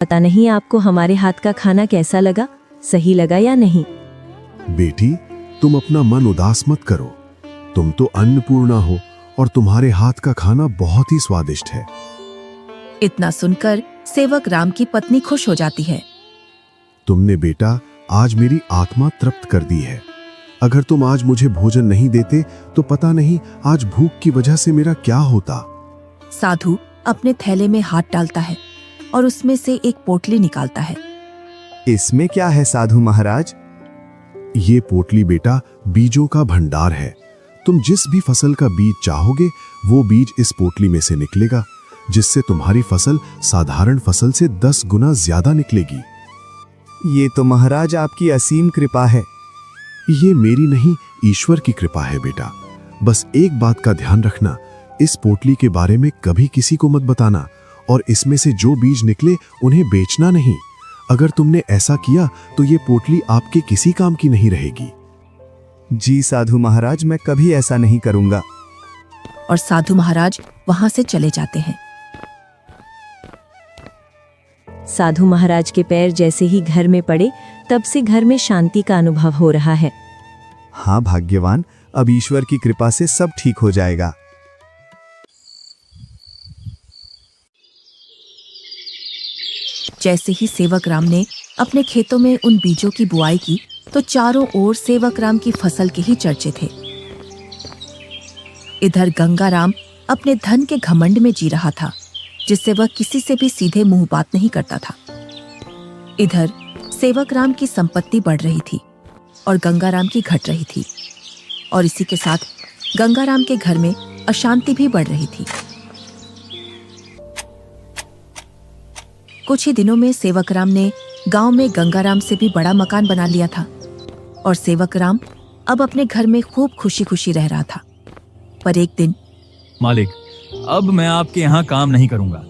पता नहीं आपको हमारे हाथ का खाना कैसा लगा, सही लगा या नहीं। बेटी, तुम अपना मन उदास मत करो। तुम तो अन्नपूर्णा हो और तुम्हारे हाथ का खाना बहुत ही स्वादिष्ट है। इतना सुनकर सेवक राम की पत्नी खुश हो जाती है। तुमने बेटा आज मेरी आत्मा तृप्त कर दी है। अगर तुम आज मुझे भोजन नहीं देते तो पता नहीं आज भूख की वजह से मेरा क्या होता। साधु अपने थैले में हाथ डालता है और उसमें से एक पोटली निकालता है। इसमें क्या है साधु महाराज? ये पोटली बेटा बीजों का भंडार है। तुम जिस भी फसल का बीज चाहोगे वो बीज इस पोटली में से निकलेगा, जिससे तुम्हारी फसल साधारण फसल से 10 गुना ज्यादा निकलेगी। ये तो महाराज आपकी असीम कृपा है। ये मेरी नहीं, ईश्वर की कृपा है बेटा। बस एक बात का ध्यान रखना, इस पोटली के बारे में कभी किसी को मत बताना और इसमें से जो बीज निकले उन्हें बेचना नहीं। अगर तुमने ऐसा किया तो ये पोटली आपके किसी काम की नहीं रहेगी। जी साधु महाराज, मैं कभी ऐसा नहीं करूंगा। और साधु महाराज वहां से चले जाते हैं। साधु महाराज के पैर जैसे ही घर में पड़े तब से घर में शांति का अनुभव हो रहा है। हाँ भाग्यवान, अब ईश्वर की कृपा से सब ठीक हो जाएगा। जैसे ही सेवक राम ने अपने खेतों में उन बीजों की बुआई की तो चारों ओर सेवक राम की फसल के ही चर्चे थे। इधर गंगा राम अपने धन के घमंड में जी रहा था, जिससे वह किसी से भी सीधे मुंह बात नहीं करता था। इधर सेवक राम की संपत्ति बढ़ रही थी और गंगा राम की घट रही थी, और इसी के साथ गंगा राम के घर में अशांति भी बढ़ रही थी। कुछ ही दिनों में सेवक राम ने गांव में गंगा राम से भी बड़ा मकान बना लिया था और सेवक राम अब अपने घर में खूब खुशी खुशी रह रहा था। पर एक दिन, मालिक, अब मैं आपके यहाँ काम नहीं करूंगा।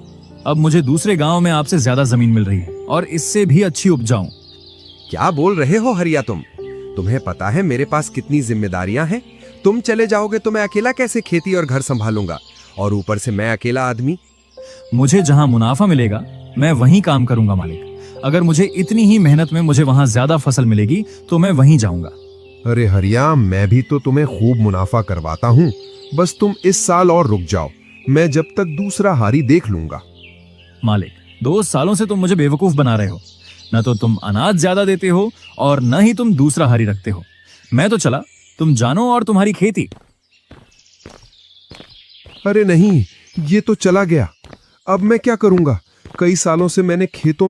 अब मुझे दूसरे गांव में आपसे ज्यादा जमीन मिल रही है और इससे भी अच्छी उपजाऊ। क्या बोल रहे हो हरिया तुम? तुम्हें पता है मेरे पास कितनी जिम्मेदारियां हैं? तुम चले जाओगे तो मैं अकेला कैसे खेती और घर संभालूंगा, और ऊपर से मैं अकेला आदमी। मुझे जहाँ मुनाफा मिलेगा मैं वहीं काम करूंगा मालिक। अगर मुझे इतनी ही मेहनत में मुझे वहां ज्यादा फसल मिलेगी तो मैं वहीं जाऊंगा। अरे हरिया, मैं भी तो तुम्हें खूब मुनाफा करवाता हूँ। बस तुम इस साल और रुक जाओ, मैं जब तक दूसरा हारी देख लूंगा। मालिक, 2 सालों से तुम मुझे बेवकूफ बना रहे हो। न तो तुम अनाज ज्यादा देते हो और न ही तुम दूसरा हारी रखते हो। मैं तो चला, तुम जानो और तुम्हारी खेती। अरे नहीं, ये तो चला गया। अब मैं क्या करूंगा? कई सालों से मैंने खेतों